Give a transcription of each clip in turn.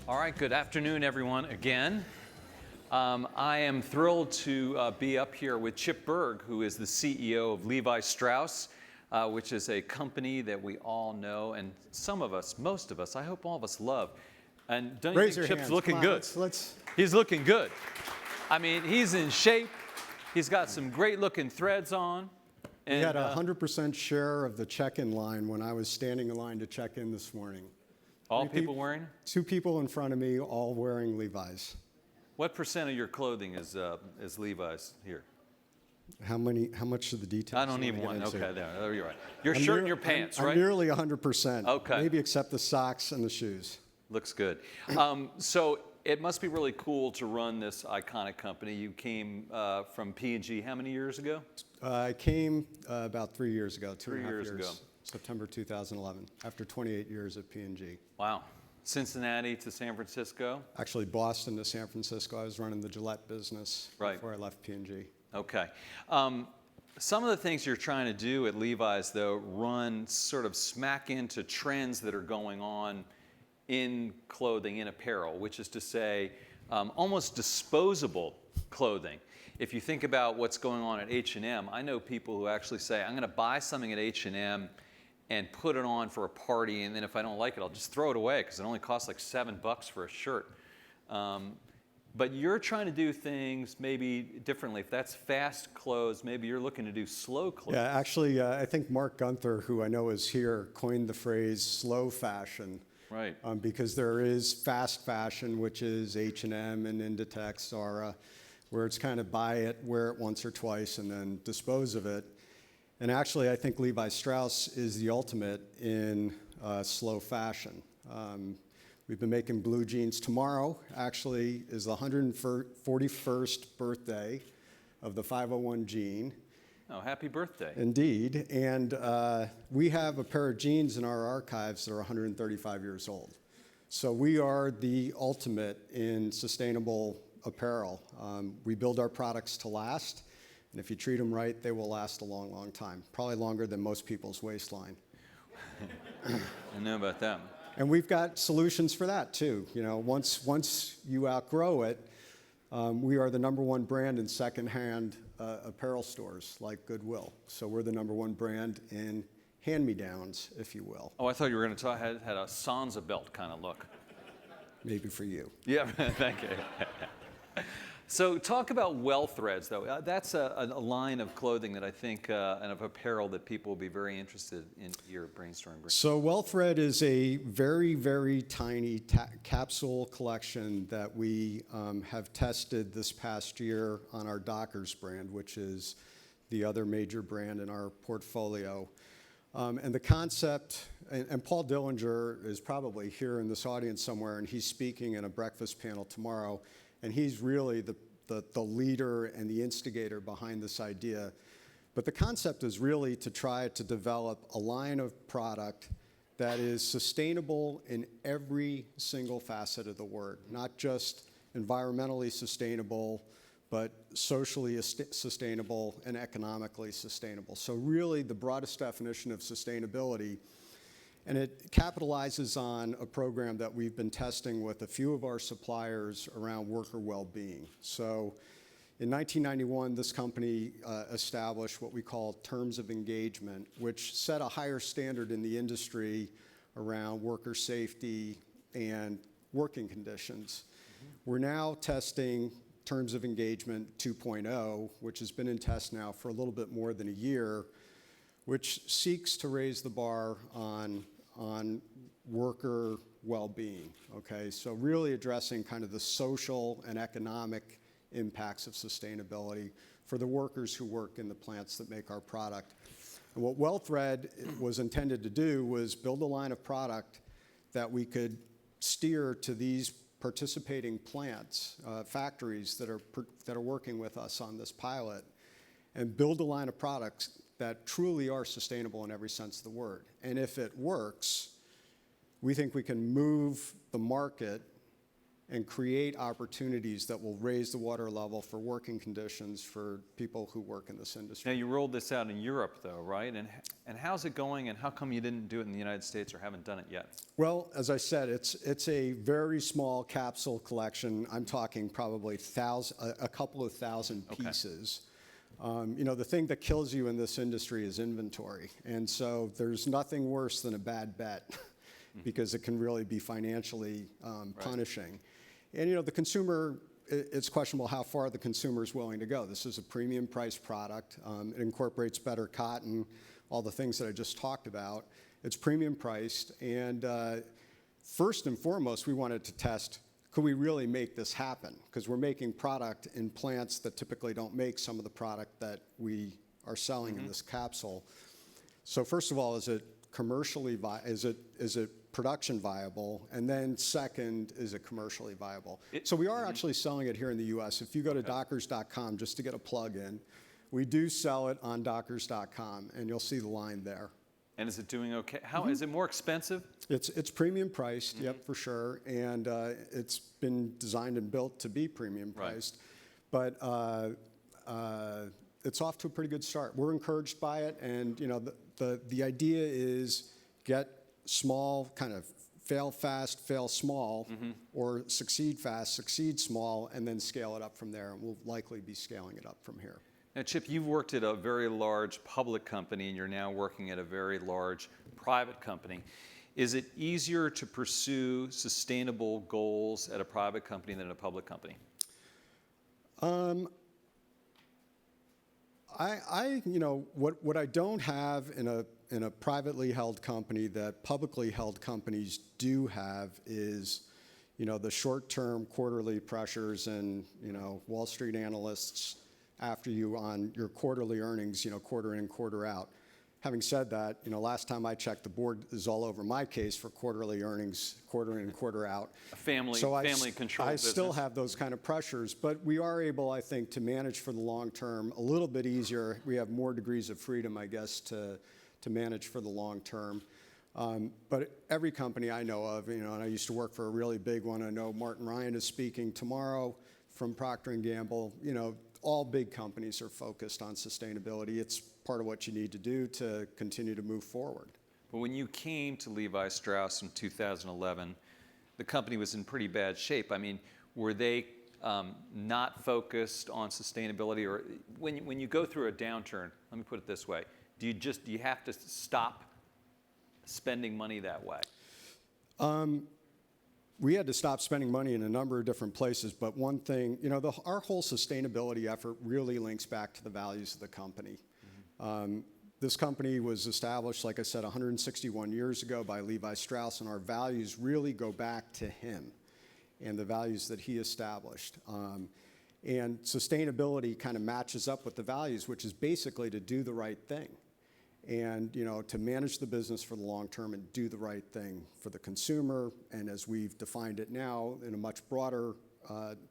All right, good afternoon, everyone, again. I am thrilled to be up here with Chip Bergh, who is the CEO of Levi Strauss, which is a company that we all know, and some of us, most of us, I hope all of us love. And don't you think Chip's looking good? He's looking good. I mean, he's in shape. He's got some great-looking threads on. We had a 100% share of the check-in line when I was standing in line to check in this morning. All people wearing? 2 people in front of me, all wearing Levi's. What percent of your clothing is Levi's here? How much of the details? I don't even want. Okay, there you're right. Your shirt and your pants, right? I'm nearly 100%. Okay. Maybe except the socks and the shoes. Looks good. So it must be really cool to run this iconic company. You came from P&G how many years ago? I came about 3 years ago, 2.5 years ago. September 2011, after 28 years at P&G. Wow. Cincinnati to San Francisco? Actually, Boston to San Francisco. I was running the Gillette business before I left P&G. Okay. Some of the things you're trying to do at Levi's, though, run sort of smack into trends that are going on in clothing, in apparel, which is to say almost disposable clothing. If you think about what's going on at H&M, I know people who actually say, I'm going to buy something at H&M and put it on for a party, and then if I don't like it, I'll just throw it away because it only costs like $7 for a shirt. But you're trying to do things maybe differently. If that's fast clothes, maybe you're looking to do slow clothes. Yeah, actually, I think Mark Gunther, who I know is here, coined the phrase slow fashion. Right. Because there is fast fashion, which is H&M and Inditex, Zara, where it's kind of buy it, wear it once or twice, and then dispose of it. And actually, I think Levi Strauss is the ultimate in slow fashion. We've been making blue jeans. Tomorrow, actually, is the 141st birthday of the 501 jean. Oh, happy birthday. Indeed. And we have a pair of jeans in our archives that are 135 years old. So we are the ultimate in sustainable apparel. We build our products to last. And if you treat them right, they will last a long, long time. Probably longer than most people's waistline. I know about that. And we've got solutions for that, too. You know, once you outgrow it, we are the #1 brand in secondhand apparel stores like Goodwill. So we're the #1 brand in hand-me-downs, if you will. Oh, I thought you were going to talk, had a Sansa belt kind of look. Maybe for you. Yeah, thank you. So talk about well threads, though. That's a line of clothing that I think, and of apparel that people will be very interested in your brainstorming. So well thread is a very, very tiny capsule collection that we have tested this past year on our Dockers brand, which is the other major brand in our portfolio. And the concept, and Paul Dillinger is probably here in this audience somewhere, and he's speaking in a breakfast panel tomorrow. And he's really the leader and the instigator behind this idea. But the concept is really to try to develop a line of product that is sustainable in every single facet of the word, not just environmentally sustainable, but socially sustainable and economically sustainable. So really the broadest definition of sustainability. And it capitalizes on a program that we've been testing with a few of our suppliers around worker well-being. So in 1991, this company established what we call terms of engagement, which set a higher standard in the industry around worker safety and working conditions. We're now testing terms of engagement 2.0, which has been in test now for a little bit more than a year, which seeks to raise the bar on worker well-being, okay? So really addressing kind of the social and economic impacts of sustainability for the workers who work in the plants that make our product. And what WellThread was intended to do was build a line of product that we could steer to these participating plants, factories that are working with us on this pilot, and build a line of products that truly are sustainable in every sense of the word. And if it works, we think we can move the market and create opportunities that will raise the water level for working conditions for people who work in this industry. Now, you rolled this out in Europe, though, right? And how's it going, and how come you didn't do it in the United States or haven't done it yet? Well, as I said, it's a very small capsule collection. I'm talking probably a couple of thousand pieces. You know, the thing that kills you in this industry is inventory. And so there's nothing worse than a bad bet because it can really be financially punishing. And, you know, the consumer, it's questionable how far the consumer is willing to go. This is a premium priced product. It incorporates better cotton, all the things that I just talked about. It's premium priced. And first and foremost, we wanted to test, could we really make this happen? Because we're making product in plants that typically don't make some of the product that we are selling in this capsule. So first of all, is it commercially is it production viable? And then second, is it commercially viable? So we are actually selling it here in the US. If you go to dockers.com, just to get a plug in, we do sell it on dockers.com, and you'll see the line there. And is it doing okay? How is it more expensive? It's premium priced, yep, for sure, and it's been designed and built to be premium priced. Right. But it's off to a pretty good start. We're encouraged by it, and you know, the idea is get small, kind of fail fast, fail small, or succeed fast, succeed small, and then scale it up from there. And we'll likely be scaling it up from here. Now, Chip, you've worked at a very large public company, and you're now working at a very large private company. Is it easier to pursue sustainable goals at a private company than a public company? You know, what I don't have in a privately held company that publicly held companies do have is, you know, the short-term quarterly pressures and, you know, Wall Street analysts after you on your quarterly earnings, you know, quarter in, quarter out. Having said that, you know, last time I checked, the board is all over my case for quarterly earnings, quarter in, quarter out. A family control business. I still have those kind of pressures, but we are able, I think, to manage for the long term a little bit easier. We have more degrees of freedom, I guess, to manage for the long term. But every company I know of, you know, and I used to work for a really big one. I know Martin Ryan is speaking tomorrow from Procter & Gamble. You know, all big companies are focused on sustainability. It's part of what you need to do to continue to move forward. But when you came to Levi Strauss in 2011, the company was in pretty bad shape. I mean, were they not focused on sustainability? Or when you go through a downturn, let me put it this way, do you have to stop spending money that way? We had to stop spending money in a number of different places, but one thing, you know, our whole sustainability effort really links back to the values of the company. This company was established, like I said, 161 years ago by Levi Strauss, and our values really go back to him and the values that he established. And sustainability kind of matches up with the values, which is basically to do the right thing. And, you know, to manage the business for the long term and do the right thing for the consumer, and as we've defined it now in a much broader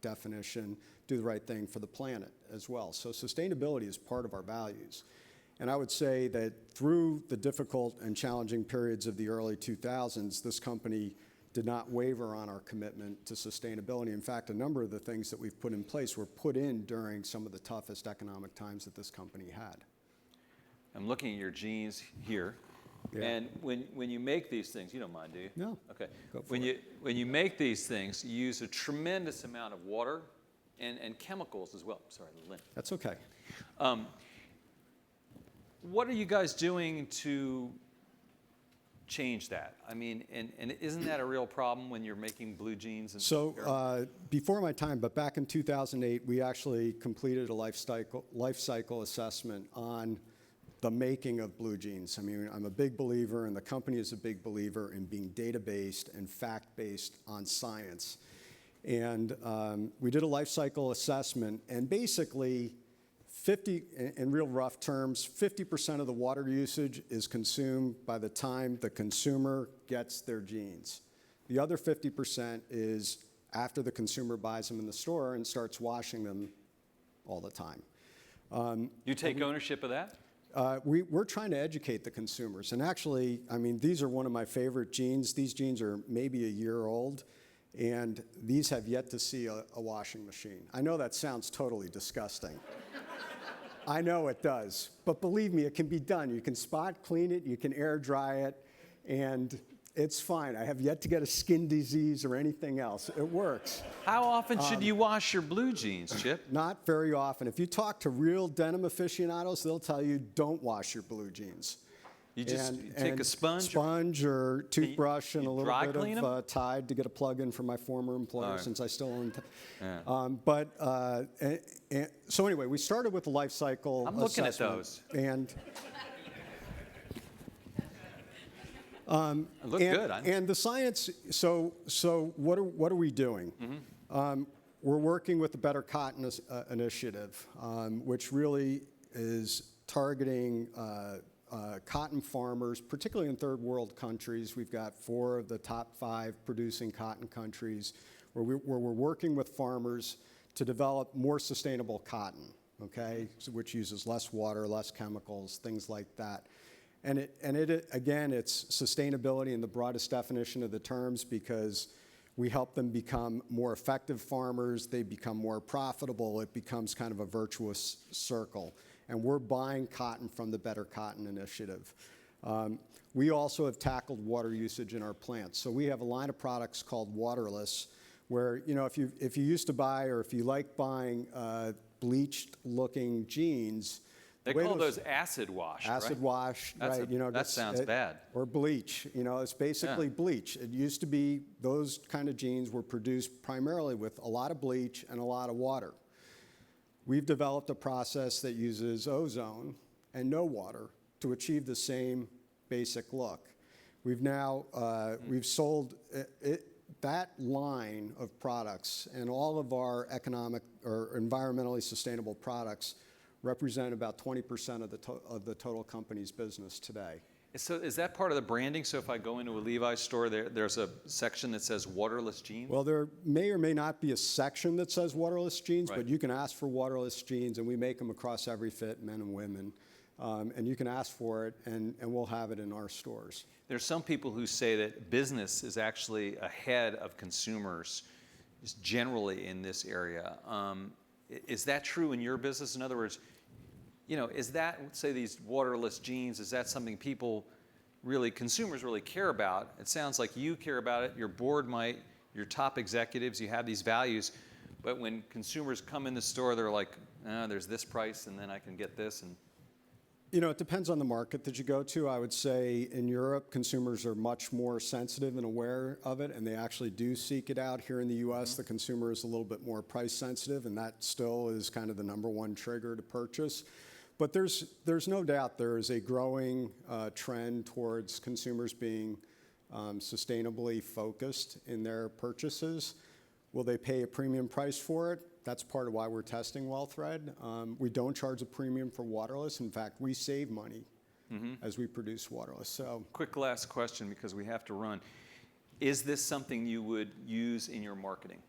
definition, do the right thing for the planet as well. So sustainability is part of our values. And I would say that through the difficult and challenging periods of the early 2000s, this company did not waver on our commitment to sustainability. In fact, a number of the things that we've put in place were put in during some of the toughest economic times that this company had. I'm looking at your jeans here, and when you make these things, you don't mind, do you? No. Okay. When you make these things, you use a tremendous amount of water and chemicals as well. Sorry, the lint. That's okay. What are you guys doing to change that? I mean, and isn't that a real problem when you're making blue jeans? So before my time, but back in 2008, we actually completed a life cycle assessment on the making of blue jeans. I mean, I'm a big believer, and the company is a big believer in being data-based and fact-based on science. And we did a life cycle assessment, and basically, in real rough terms, 50% of the water usage is consumed by the time the consumer gets their jeans. The other 50% is after the consumer buys them in the store and starts washing them all the time. You take ownership of that? We're trying to educate the consumers. And actually, I mean, these are one of my favorite jeans. These jeans are maybe a year old. And these have yet to see a washing machine. I know that sounds totally disgusting. I know it does. But believe me, it can be done. You can spot clean it, you can air dry it, and it's fine. I have yet to get a skin disease or anything else. It works. How often should you wash your blue jeans, Chip? Not very often. If you talk to real denim aficionados, they'll tell you don't wash your blue jeans. You just take a sponge or toothbrush and a little dry bit clean of Tide to get a plug-in from my former employer, right. since I still own. Yeah. So anyway, we started with the life cycle. I'm looking at assessment, those. And Look good. And the science. So what are we doing? Mm-hmm. We're working with the Better Cotton Initiative, which really is targeting cotton farmers, particularly in third world countries. We've got 4 of the top 5 producing cotton countries where we're working with farmers to develop more sustainable cotton, okay, which uses less water, less chemicals, things like that. And again, it's sustainability in the broadest definition of the terms, because we help them become more effective farmers, they become more profitable, it becomes kind of a virtuous circle. And we're buying cotton from the Better Cotton Initiative. We also have tackled water usage in our plants. So we have a line of products called Waterless, where, you know, if you used to buy, or if you like buying bleached-looking jeans, they call those acid wash, acid right? wash, right? You know, that sounds bad. Or bleach. You know, it's basically bleach. It used to be those kind of jeans were produced primarily with a lot of bleach and a lot of water. We've developed a process that uses ozone and no water to achieve the same basic look. We've now we've sold that line of products, and all of our economic or environmentally sustainable products represent about 20% of the total company's business today. So is that part of the branding? So if I go into a Levi store, there's a section that says waterless jeans? Well, there may or may not be a section that says waterless jeans, right. But you can ask for waterless jeans, and we make them across every fit, men and women. And you can ask for it, and we'll have it in our stores. There's some people who say that business is actually ahead of consumers, just generally in this area. Is that true in your business? In other words, you know, is that, say, these waterless jeans, is that something consumers really care about? It sounds like you care about it, your board might, your top executives, you have these values, but when consumers come in the store, they're like, there's this price, and then I can get this. And you know, it depends on the market that you go to. I would say in Europe, consumers are much more sensitive and aware of it, and they actually do seek it out. Here in the U.S., the consumer is a little bit more price sensitive, and that still is kind of the #1 trigger to purchase. But there's no doubt there is a growing trend towards consumers being sustainably focused in their purchases. Will they pay a premium price for it? That's part of why we're testing WellThread. We don't charge a premium for waterless. In fact, we save money as we produce waterless. So, quick last question, because we have to run. Is this something you would use in your marketing?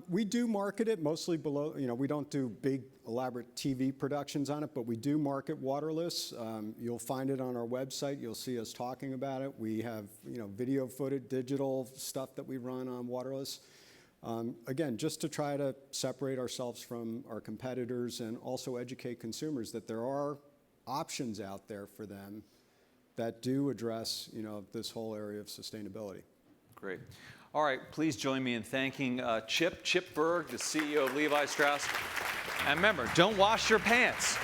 We do market it mostly below, you know, we don't do big elaborate TV productions on it, but we do market waterless. You'll find it on our website. You'll see us talking about it. We have, you know, video footage, digital stuff that we run on waterless. Again, just to try to separate ourselves from our competitors and also educate consumers that there are options out there for them that do address, you know, this whole area of sustainability. Great. All right, please join me in thanking Chip Bergh, the CEO of Levi Strauss. And remember, don't wash your pants.